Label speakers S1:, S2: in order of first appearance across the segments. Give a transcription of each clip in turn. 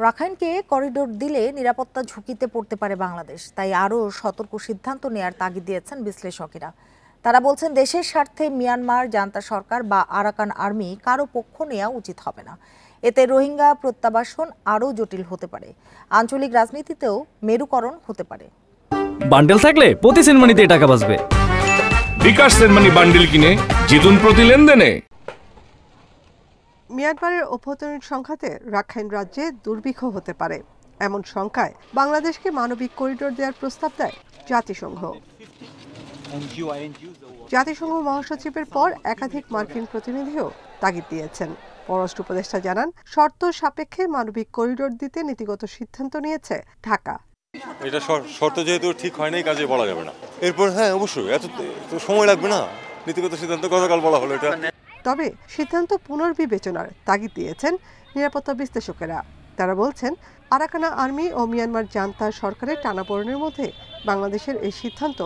S1: রাখাইনকে corridor দিলে নিরাপত্তা ঝুঁকিতে পড়তে পারে বাংলাদেশ, তাই আরও সতর্ক সিদ্ধান্ত নেয়ার তাগিদ দিয়েছেন বিশ্লেষকেরা। তারা বলছেন দেশের স্বার্থে মিয়ানমার জান্তা সরকার বা আরাকান আর্মি কারো পক্ষ নেওয়া উচিত হবে না। এতে রোহিঙ্গা প্রত্যাবাসন আরও জটিল হতে পারে, আঞ্চলিক রাজনীতিতেও মেরুকরণ হতে পারে।
S2: বান্ডেল থাকলে প্রতি সেনমানিতে টাকা বাঁচবে।
S3: বিকাশ সেনমানি বান্ডেল কিনে জিতুন প্রতি লেনদেনে।
S4: মিয়ানমারের অভ্যন্তরীণ সংঘাতে রাখাইন রাজ্যে দুর্ভিক্ষ হতে পারে, এমন শঙ্কায় বাংলাদেশকে মানবিক করিডোর দেওয়ার প্রস্তাব দেয় জাতিসংঘ। জাতিসংঘ মহাসচিবের পর একাধিক মার্কিন প্রতিনিধিও তাগিদ দিয়েছেন। পররাষ্ট্র উপদেষ্টা জানান, শর্ত সাপেক্ষে মানবিক করিডোর দিতে নীতিগত সিদ্ধান্ত নিয়েছে ঢাকা।
S5: এটা শর্ত যেহেতু ঠিক হয় নাই, কাজে বলা যাবে না। এরপর হ্যাঁ অবশ্যই এত সময় লাগবে না, নীতিগত সিদ্ধান্ত গতকাল বলা হলো এটা।
S4: তবে সিদ্ধান্ত পুনর্বিবেচনার তাগিদ দিয়েছেন নিরাপত্তা বিশ্লেষকেরা। তারা বলছেন, আরাকান আর্মি ও মিয়ানমার জান্তা সরকারের টানাপোড়েনের মধ্যে বাংলাদেশের এই সিদ্ধান্ত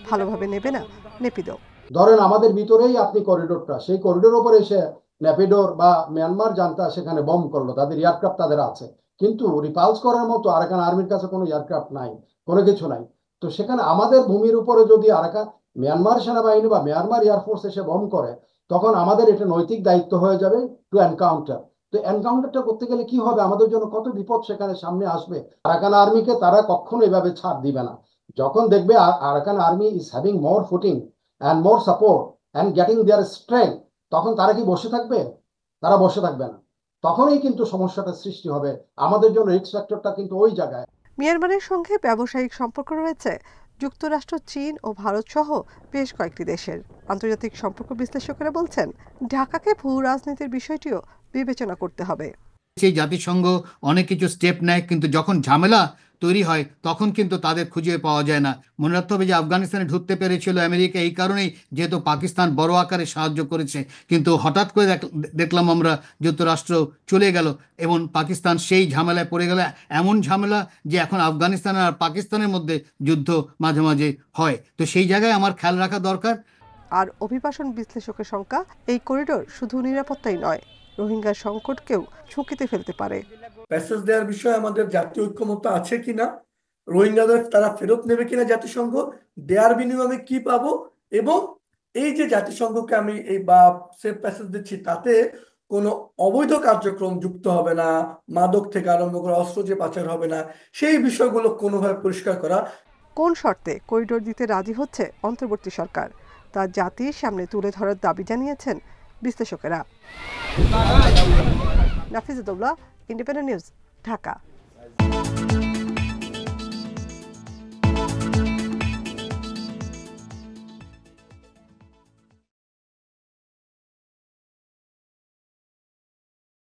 S4: ভালোভাবে নেবে না নেপিডো।
S6: ধরেন আমাদের ভিতরেই আপনি করিডোরটা, সেই করিডোর উপরে এসে নেপিডোর বা মিয়ানমার জান্তা সেখানে বম করলো, তাদের এয়ারক্রাফট তাদের আছে, কিন্তু রিপালস করার মতো আরাকান আর্মির কাছে কোনো এয়ারক্রাফট নাই, কোনো কিছু নাই। তো সেখানে আমাদের ভূমির উপরে যদি মিয়ানমার সেনাবাহিনী বা মিয়ানমার এয়ারফোর্স এসে বম করে, তখন আমাদের এটা নৈতিক দায়িত্ব হয়ে যাবে টু এনকাউন্টার। তো এনকাউন্টারটা করতে গেলে কি হবে, আমাদের জন্য কত বিপদ সেখানে সামনে আসবে। আরাকান আর্মিকে তারা কখনো এভাবে ছাড় দিবে না। যখন দেখবে Arakan army is having more footing and more support and getting their strength, তখন তারা কি বসে থাকবে? তারা বসে থাকবে না। তখনই কিন্তু সমস্যাটা সৃষ্টি হবে। আমাদের জন্য রিস্ক ফ্যাক্টরটা কিন্তু ওই জায়গায়।
S4: মিয়ানমারের সঙ্গে ব্যবসায়িক সম্পর্ক রয়েছে যুক্তরাষ্ট্র, চীন ও ভারত সহ বেশ কয়েকটি দেশের। আন্তর্জাতিক সম্পর্ক বিশ্লেষকেরা বলছেন, ঢাকাকে ভূ রাজনীতির বিষয়টিও বিবেচনা করতে হবে।
S7: সেই জাতিসংঘ অনেক কিছু স্টেপ নেয়, কিন্তু যখন ঝামেলা তৈরি হয় তখন কিন্তু তাদের খুঁজে পাওয়া যায় না। মনে রাখতে হবে যে আফগানিস্তানে ঢুকতে পেরেছিল আমেরিকা এই কারণেই, যেহেতু পাকিস্তান বড় আকারে সাহায্য করেছে। কিন্তু হঠাৎ করে দেখলাম আমরা যুক্তরাষ্ট্র চলে গেল এবং পাকিস্তান সেই ঝামেলায় পড়ে গেল। এমন ঝামেলা যে এখন আফগানিস্তান আর পাকিস্তানের মধ্যে যুদ্ধ মাঝে মাঝে হয়। তো সেই জায়গায় আমার খেয়াল রাখা দরকার।
S4: আর অভিবাসন বিশ্লেষকের শঙ্কা, এই করিডোর শুধু নিরাপত্তাই নয়, রোহিঙ্গার সংকটকেও ঝুঁকিতে ফেলতে পারে।
S8: প্যাসেজ দেওয়ার বিষয়ে আমাদের জাতীয় ঐক্যমত্য আছে কিনা, রোহিঙ্গাদের তারা ফেরত নেবে কিনা জাতিসংঘ, দেয়ার বিনিময়ে কি পাবো, এবং এই যে জাতিসংঘকে আমি এই বা সেফ প্যাসেজ দিচ্ছি তাতে কোনো অবৈধ কার্যক্রম যুক্ত হবে না, মাদক থেকে আরম্ভ করে অস্ত্র যে পাচার হবে না, সেই বিষয়গুলো কোনোভাবে পরিষ্কার করা।
S4: কোন শর্তে করিডোর দিতে রাজি হচ্ছে অন্তর্বর্তী সরকার, তা জাতির সামনে তুলে ধরার দাবি জানিয়েছেন বিশ্লেষকেরা। নাফিজুদ্দৌলা, ইন্ডিপেন্ডেন্ট নিউজ, ঢাকা।